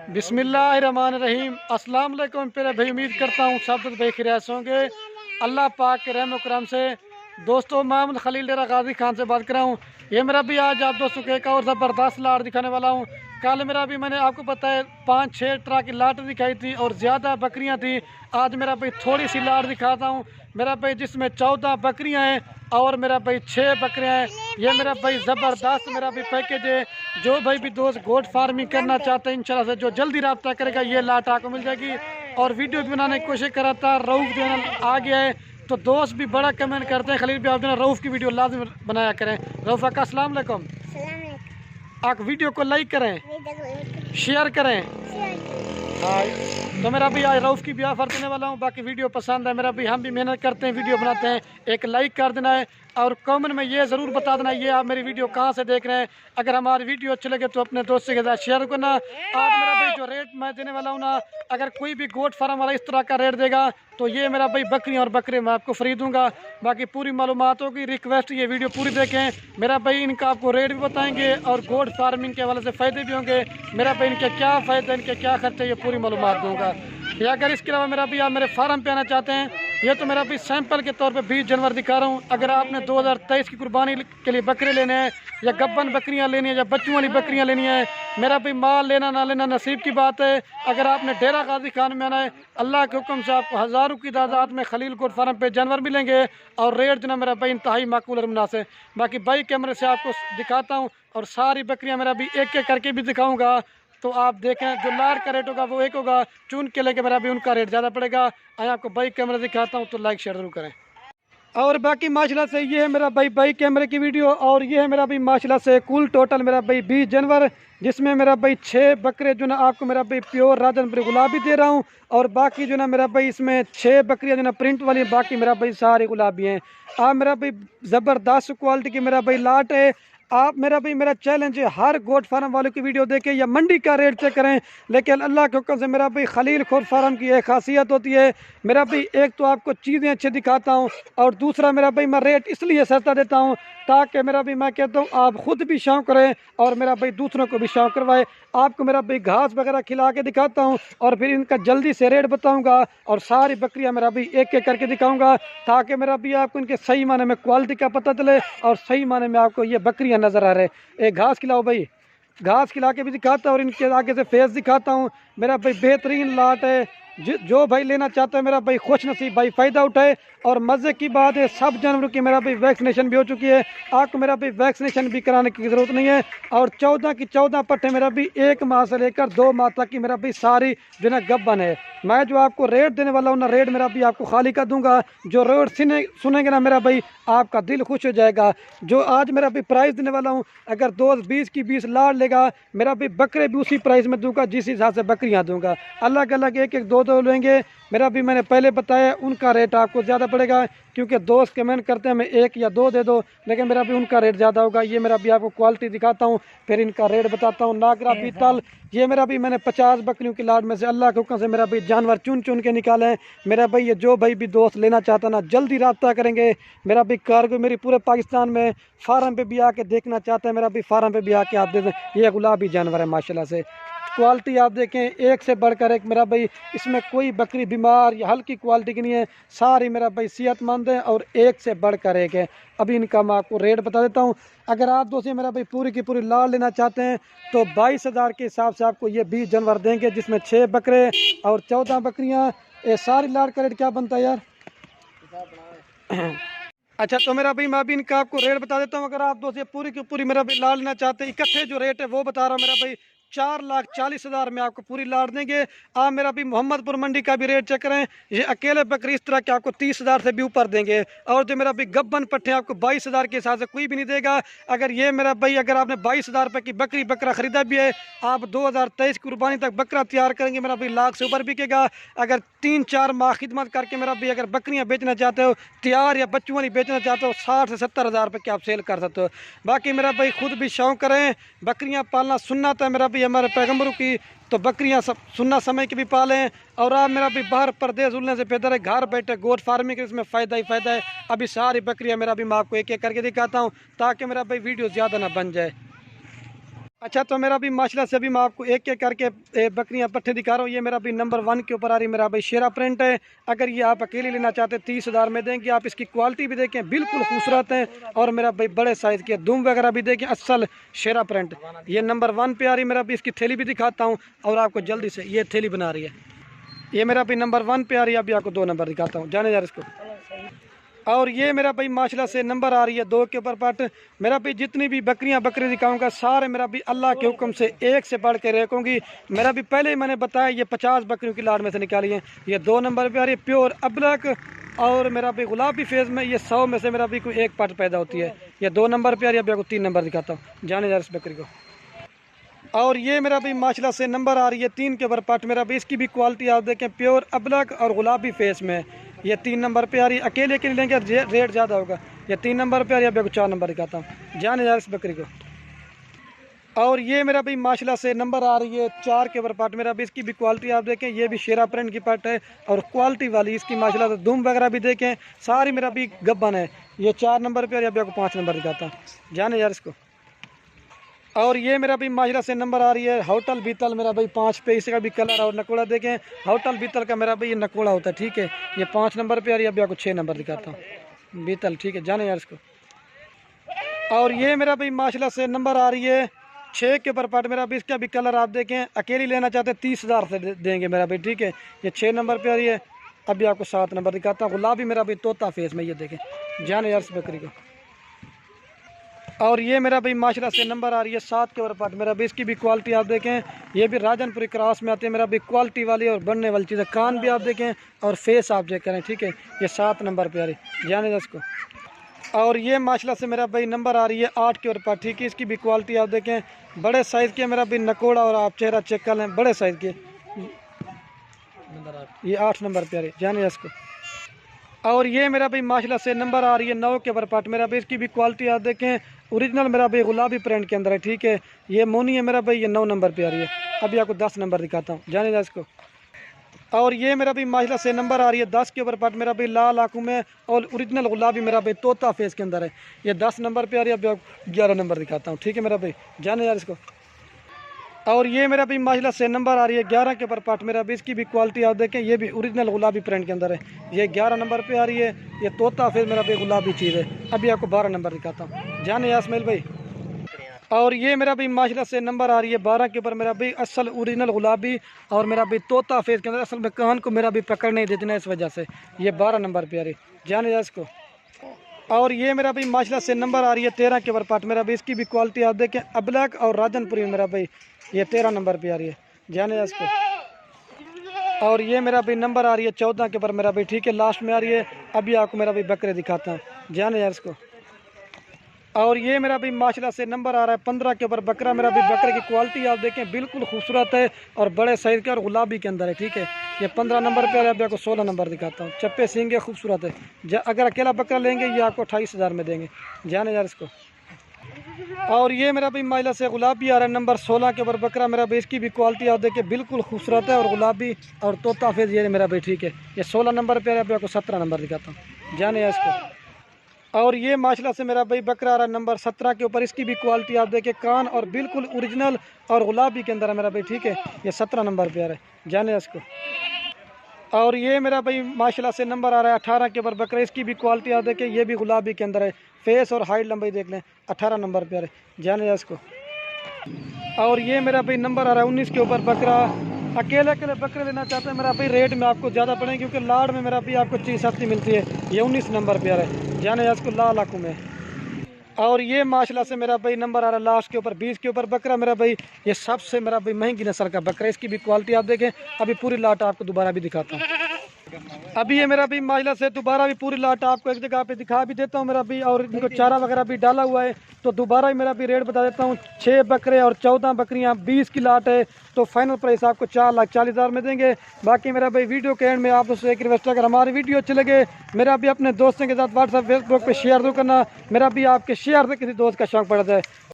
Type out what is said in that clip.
बिस्मिल्लाहिर्रहमानिर्रहीम। अस्सलाम वालेकुम प्यारे भाई, उम्मीद करता हूँ सब भाई खैरियत होंगे अल्लाह पाक के रहम करम से। दोस्तों, मोहम्मद खलील डेरा गाजी खान से बात कर रहा हूँ। ये मेरा भी आज आप दोस्तों को एक और ज़बरदस्त लाट दिखाने वाला हूँ। कल मेरा भी मैंने आपको पता है 5-6 ट्रक की लाट दिखाई थी और ज़्यादा बकरियाँ थी। आज मेरा भाई थोड़ी सी लाट दिखाता हूँ मेरा भाई, जिसमें 14 बकरियाँ हैं और मेरा भाई 6 बकरियाँ हैं। ये मेरा भाई ज़बरदस्त मेरा भी पैकेज है। जो भाई भी दोस्त गोट फार्मिंग करना चाहते हैं इंशाल्लाह से जो जल्दी रब्ता करेगा ये लाट आपको मिल जाएगी। और वीडियो भी बनाने की कोशिश करा था, रऊफ़ चैनल आ गया है तो दोस्त भी बड़ा कमेंट करते हैं खलील भी आप जो है रऊफ़ की वीडियो लाजिम बनाया करें। रऊफ़ का अस्सलाम वालेकुम। आप वीडियो को लाइक करें, शेयर करें। हाँ, तो मेरा भी आज रऊफ़ की भी ऑफर देने वाला हूँ। बाकी वीडियो पसंद है मेरा भी, हम भी मेहनत करते हैं, वीडियो बनाते हैं, एक लाइक कर देना है और कमेंट में ये ज़रूर बता देना ये आप मेरी वीडियो कहाँ से देख रहे हैं। अगर हमारी वीडियो अच्छी लगे तो अपने दोस्तों के साथ शेयर करना। आज मेरा भाई जो रेट मैं देने वाला हूँ ना, अगर कोई भी गोट फार्म वाला इस तरह का रेट देगा तो ये मेरा भाई बकरियाँ और बकरे मैं आपको फ्री दूंगा। बाकी पूरी मालूमात होगी, रिक्वेस्ट ये वीडियो पूरी देखें मेरा भाई। इनका आपको रेट भी बताएंगे और गोट फार्मिंग के हवाले से फ़ायदे भी होंगे मेरा भाई। इनके क्या फ़ायदे, इनके क्या खर्चे, ये पूरी मालूमात दूंगा। या अगर इसके अलावा मेरा भी आप मेरे फार्म पे आना चाहते हैं, ये तो मेरा भी सैंपल के तौर पे 20 जानवर दिखा रहा हूँ। अगर आपने 2023 की कुर्बानी के लिए बकरे लेने हैं या गब्बन बकरियाँ लेनी है या बच्चों वाली बकरियाँ लेनी है, मेरा भी माल लेना ना लेना नसीब की बात है। अगर आपने डेरा गाजी खान में आना है, अल्लाह के हुक्म से आपको हज़ारों की तादाद में खलील गोट फार्म पे जानवर मिलेंगे और रेट जो ना मेरा भाई इंतहाई माकूल और मुनासिब। बाकी भाई कैमरे से आपको दिखाता हूँ और सारी बकरियाँ मेरा भी एक एक करके भी दिखाऊँगा तो आप देखें। जो लाट का रेट होगा वो एक होगा, चुन के लेके मेरा भी उनका रेट ज़्यादा पड़ेगा। आइए आपको बाइक कैमरा दिखाता हूँ तो लाइक शेयर जरूर करें। और बाकी माशाल्लाह से ये है मेरा भाई बाइक कैमरे की वीडियो और ये है मेरा भाई माशाल्लाह से कुल टोटल मेरा भाई 20 जानवर, जिसमें मेरा भाई 6 बकरे जो ना आपको मेरा भाई प्योर राजनपुरी गुलाबी दे रहा हूँ और बाकी जो ना मेरा भाई इसमें 6 बकरियाँ जो ना प्रिंट वाली, बाकी मेरा भाई सारे गुलाबी हैं। आप मेरा भाई ज़बरदस्त क्वालिटी की मेरा भाई लाट है। आप मेरा भी मेरा चैलेंज है, हर गोट फार्म वालों की वीडियो देखें या मंडी का रेट चेक करें, लेकिन अल्लाह के हुक्म से मेरा भी खलील गोट फार्म की एक खासियत होती है मेरा भी, एक तो आपको चीज़ें अच्छी दिखाता हूँ और दूसरा मेरा भाई मैं रेट इसलिए सस्ता देता हूँ ताकि मेरा भी मैं कहता हूँ आप खुद भी शौक करें और मेरा भाई दूसरों को भी शौक करवाए। आपको मेरा भाई घास वगैरह खिला के दिखाता हूँ और फिर इनका जल्दी से रेट बताऊँगा और सारी बकरियाँ मेरा भी एक एक करके दिखाऊँगा ताकि मेरा भी आपको इनके सही माने में क्वालिटी का पता चले और सही माने में आपको ये बकरियाँ नज़र आ रहे। एक घास खिलाओ भाई, घास खिला के भी दिखाता हूँ और इनके आगे से फेस दिखाता हूँ मेरा भाई। बेहतरीन लाट है, जो भाई लेना चाहता है मेरा भाई खुश नसीब भाई फ़ायदा उठाए। और मज़े की बात है सब जानवरों की मेरा भाई वैक्सीनेशन भी हो चुकी है, आपको मेरा भाई वैक्सीनेशन भी कराने की ज़रूरत नहीं है। और 14 की 14 पट्टे मेरा भी 1 माह से लेकर 2 माह तक की मेरा भाई सारी जो ना गब्बन है। मैं जो आपको रेट देने वाला हूँ ना, रेट मेरा भी आपको खाली कर दूंगा। जो रेट सुनेंगे ना मेरा भाई आपका दिल खुश हो जाएगा। जो आज मेरा भी प्राइस देने वाला हूँ, अगर 20 की 20 लाट लेगा मेरा भी बकरे भी उसी प्राइस में दूंगा जिस हिसाब से बकरियाँ दूंगा। अलग अलग एक एक दो लेंगे मेरा भी, मैंने पहले बताया उनका रेट आपको ज़्यादा पड़ेगा क्योंकि दोस्त कमेंट करते हैं मैं 1 या 2 दे दो, लेकिन मेरा भी उनका रेट ज़्यादा होगा। ये मेरा भी आपको क्वालिटी दिखाता हूँ फिर इनका रेट बताता हूँ। नागरा पीतल ये मेरा भी मैंने 50 बकरियों की लाट में से अल्लाह के हुक्म से मेरा भी जानवर चुन चुन के निकाले हैं मेरा भाई। ये जो भाई भी दोस्त लेना चाहता ना जल्दी रब्ता करेंगे मेरा भी। कारगो मेरी पूरे पाकिस्तान में फार्म पे भी आके देखना चाहते हैं मेरा भी, फार्म पे भी आके आप देखें। ये गुलाबी जानवर है माशाल्लाह से, क्वालिटी आप देखें एक से बढ़कर एक मेरा भाई। इसमें कोई बकरी बीमार या हल्की क्वालिटी की नहीं है, सारी मेरा भाई सेहतमंद है और एक से बढ़कर एक है। अभी इनका मैं आपको रेट बता देता हूँ। अगर आप दोस्तों मेरा भाई पूरी की पूरी लाट लेना चाहते हैं तो 22,000 के हिसाब से आपको ये 20 जानवर देंगे, जिसमें 6 बकरे और 14 बकरियाँ। ये सारी लाट का रेट क्या बनता है यार? अच्छा, तो मेरा भाई मैं अभी इनका आपको रेट बता देता हूँ। अगर आप दोस्तों पूरी की पूरी मेरा भाई लाट लेना चाहते हैं, इकट्ठे जो रेट है वो बता रहा हूँ मेरा भाई, 4,40,000 में आपको पूरी लाट देंगे। आप मेरा भी मोहम्मदपुर मंडी का भी रेट चेक करें, ये अकेले बकरी इस तरह के आपको 30,000 से भी ऊपर देंगे। और जो मेरा भी गब्बन पट्टे आपको 22,000 के हिसाब से कोई भी नहीं देगा। अगर ये मेरा भाई अगर आपने 22,000 रुपये की बकरी बकरा खरीदा भी है, आप 2023 की कुर्बानी तक बकरा तैयार करेंगे मेरा भाई लाख से ऊपर बिकेगा। अगर 3-4 माह खिदमत करके मेरा भाई अगर बकरियाँ बेचना चाहते हो तैयार या बच्चों वाली बेचना चाहते हो 60 से 70,000 रुपये की आप सेल कर सकते हो। बाकी मेरा भाई खुद भी शौक करें, बकरियाँ पालना सुन्नत है मेरा भी हमारे पैगम्बरों की, तो बकरियां सब सुन्ना समय की भी पालें। और आप मेरा भी बाहर परदेश उड़ने से बेहतर है घर बैठे गोट फार्मिंग, इसमें फ़ायदा ही फ़ायदा है। अभी सारी बकरियां मेरा भी मैं आपको एक एक करके दिखाता हूं ताकि मेरा भाई वीडियो ज़्यादा ना बन जाए। अच्छा, तो मेरा भी माशाल्लाह से अभी मैं आपको एक एक करके बकरियां पट्ठे दिखा रहा हूँ। ये मेरा भी नंबर 1 के ऊपर आ रही मेरा भाई शेरा प्रिंट है। अगर ये आप अकेले लेना चाहते हैं 30,000 में देंगे। आप इसकी क्वालिटी भी देखें, बिल्कुल खूबसूरत है। और मेरा भाई बड़े साइज़ की दुम वगैरह भी देखें, असल शेरा प्रिंट। ये नंबर 1 पे आ रही मेरा भी। इसकी थैली भी दिखाता हूँ और आपको जल्दी से ये थैली बना रही है। ये मेरा भी नंबर 1 पे आ रही है। अभी आपको 2 नंबर दिखाता हूँ, जाने यार इसको। और ये मेरा भाई माशाल्लाह से नंबर आ रही है 2 के ऊपर पार्ट। मेरा भाई जितनी भी बकरियां बकरी दिखाऊंगा सारे मेरा भी अल्लाह के हुक्म से एक से बढ़ के रखूँगी। मेरा भी पहले ही मैंने बताया ये 50 बकरियों की लाड़ में से निकाली है। ये 2 नंबर पे आ रही है प्योर अबलक। और मेरा भी गुलाबी फेज में ये 100 में से मेरा भी कोई एक पार्ट पैदा होती है। ये 2 नंबर पे आ रही है। अभी आपको 3 नंबर दिखाता हूँ, जाने जा इस बकरी को। और ये मेरा भी माशाल्लाह से नंबर आ रही है 3 के ऊपर पार्ट। मेरा भी इसकी भी क्वालिटी आप देखें, प्योर अबलक और गुलाबी फेस में। ये 3 नंबर पे आ रही है। अकेले के लिए लेंगे रेट ज़्यादा होगा। ये 3 नंबर पे आ रही है। अभी 4 नंबर दिखाता हूँ, जाने यार इस बकरी को। और ये मेरा भी माशाल्लाह से नंबर आ रही है 4 के ऊपर पार्ट। मेरा भी इसकी भी क्वालिटी आप देखें, ये भी शेरा प्रिंट की पार्ट है और क्वालिटी वाली इसकी माशाल्लाह से दुम वगैरह भी देखें, सारी मेरा भी गब्बन है। ये 4 नंबर पे आ रही है। अभी आपको 5 नंबर दिखाता हूँ, जाने यार इसको। और ये मेरा भी माजरा से नंबर आ रही है होटल बीतल। मेरा भाई 5 पे, इसका भी कलर और नकोड़ा देखें। होटल बीतल का मेरा भाई ये नकोड़ा होता है, ठीक है। ये 5 नंबर पे आ रही है। अभी आपको 6 नंबर दिखाता हूँ, बीतल, ठीक है, जाने यार इसको। और ये मेरा भाई माशाल्लाह से नंबर आ रही है 6 के ऊपर पार्ट। मेरा भी इसका भी कलर आप देखें, अकेली लेना चाहते हैं 30,000 से देंगे मेरा भाई, ठीक है। ये 6 नंबर पे आ रही है। अभी आपको 7 नंबर दिखाता हूँ। गुलाबी मेरा भाई तोता फेस में, ये देखें, जाने यार इस बकरी को। और ये मेरा भाई माशाल्लाह से नंबर आ रही है 7 के ऊपर पार्ट। मेरा भी इसकी भी क्वालिटी आप देखें, ये भी राजनपुरी क्रॉस में आती है मेरा भी, क्वालिटी वाली और बनने वाली चीज़ है। कान भी आप देखें और फेस आप चेक करें, ठीक है। ये 7 नंबर पे आ रही, जाने दो इसको। और ये माशाल्लाह से मेरा भाई नंबर आ रही है 8 के ऊपर पार्ट, ठीक है। इसकी भी क्वालिटी आप देखें, बड़े साइज़ के मेरा भी नकोड़ा और आप चेहरा चेक कर लें, बड़े साइज़ के। ये 8 नंबर पे आ रही, जाने इसको। और ये मेरा भाई माशाल्लाह से नंबर आ रही है 9 के ऊपर पार्ट। मेरा भाई इसकी भी क्वालिटी आप देखें, ओरिजिनल मेरा भाई गुलाबी प्रिंट के अंदर है, ठीक है। ये मोनी है मेरा भाई, ये 9 नंबर पे आ रही है। अभी आपको 10 नंबर दिखाता हूँ, जाने जा इसको। और ये मेरा भी माशाल्लाह से नंबर आ रही है 10 के ऊपर पार्ट। मेरा भाई लाल आंखों में और ओरिजिनल गुलाबी मेरा भाई तोता फेस के अंदर है। ये 10 नंबर पे आ रही है। अभी आपको 11 नंबर दिखाता हूँ, ठीक है मेरा भाई, जाने यार इसको। और ये मेरा भी माशाल्लाह से नंबर आ रही है 11 के ऊपर पार्ट। मेरा भी इसकी भी क्वालिटी आप देखें, ये भी ओरिजिनल गुलाबी प्रिंट के अंदर है। ये 11 नंबर पे आ रही है। ये तोता फिर मेरा भी गुलाबी चीज़ है। अभी आपको 12 नंबर दिखाता हूँ, जाने यासमील भाई। और ये मेरा भी माशाल्लाह से नंबर आ रही है 12 के ऊपर। मेरा भी असल ओरिजिनल गुलाबी और मेरा भी तोता फेस के अंदर। असल में कान को मेरा भी पकड़ नहीं देती ना, इस वजह से ये 12 नंबर पे आ रही, जाने जा इसको। और ये मेरा भाई माशाल्लाह से नंबर आ रही है 13 के ऊपर पार्ट। मेरा भी इसकी भी क्वालिटी आप देखें, अबलक और राजनपुरी मेरा भाई, ये 13 नंबर पे आ रही है, जाने जा इसको। और ये मेरा भाई नंबर आ रही है 14 के ऊपर मेरा भाई, ठीक है, लास्ट में आ रही है। अभी आपको मेरा भाई बकरे दिखाता हूँ, जाने यार इसको। और ये मेरा भी माशाल्लाह से नंबर आ रहा है 15 के ऊपर बकरा। मेरा भी बकरे की क्वालिटी आप देखें, बिल्कुल खूबसूरत है और बड़े साइज़ के और गुलाबी के अंदर है, ठीक है। ये 15 नंबर पे आ रहा है। अभी आपको 16 नंबर दिखाता हूँ, चप्पे सींगे खूबसूरत है। अगर अकेला बकरा लेंगे ये आपको 28,000 में देंगे, जाने यार इसको। और ये मेरा भी माशाल्लाह से गुलाबी आ रहा है नंबर 16 के ऊपर बकरा। मेरा भी इसकी भी क्वालिटी आप देखिए, बिल्कुल खूबसूरत है और गुलाबी और तोता फेज ये मेरा भाई, ठीक है। ये 16 नंबर पे आ रहा है। अभी आपको 17 नंबर दिखाता हूँ, जाने यार इसको। और ये माशाल्लाह से मेरा भाई बकरा आ रहा है नंबर 17 के ऊपर। इसकी भी क्वालिटी आप देखिए, कान और बिल्कुल ओरिजिनल और गुलाबी के अंदर है मेरा भाई, ठीक है। ये 17 नंबर पे आ रहा है, जाने इसको। और ये मेरा भाई माशाल्लाह से नंबर आ रहा है 18 के ऊपर बकरा। इसकी भी क्वालिटी आप देखें, ये भी गुलाबी के अंदर है। फेस और हाइट लंबाई देख लें, 18 नंबर पे आ रहा है, जाने इसको। और ये मेरा भाई नंबर आ रहा है 19 के ऊपर बकरा। अकेले अकेले बकरे लेना चाहते हैं मेरा भाई, रेट में आपको ज़्यादा पड़ेंगे क्योंकि लाड़ में मेरा भी आपको चीज़ सस्ती मिलती है। ये 19 नंबर पे आ रहा है, जाने इसको, लाल आंखों में। और ये माशाल्लाह से मेरा भाई नंबर आ रहा है लास्ट के ऊपर 20 के ऊपर बकरा। मेरा भाई ये सबसे मेरा भाई महंगी नस्ल का बकरा। इसकी भी क्वालिटी आप देखें। अभी पूरी लाट आपको दोबारा भी दिखाता हूँ। अभी ये मेरा भी माशाल्लाह से दोबारा भी पूरी लाट आपको एक जगह पे दिखा भी देता हूँ मेरा भी। और इनको चारा वगैरह भी डाला हुआ है। तो दोबारा ही मेरा भी रेट बता देता हूँ। 6 बकरे और 14 बकरियाँ 20 की लाट है। तो फाइनल प्राइस आपको 4,40,000 में देंगे। बाकी मेरा भाई वीडियो के एंड में आप उससे एक रिक्वेस्ट, अगर हमारी वीडियो अच्छी लगे मेरा भी अपने दोस्तों के साथ व्हाट्सएप फेसबुक पर शेयर जरूर करना। मेरा भी आपके शेयर से किसी दोस्त का शौक पड़ जाए।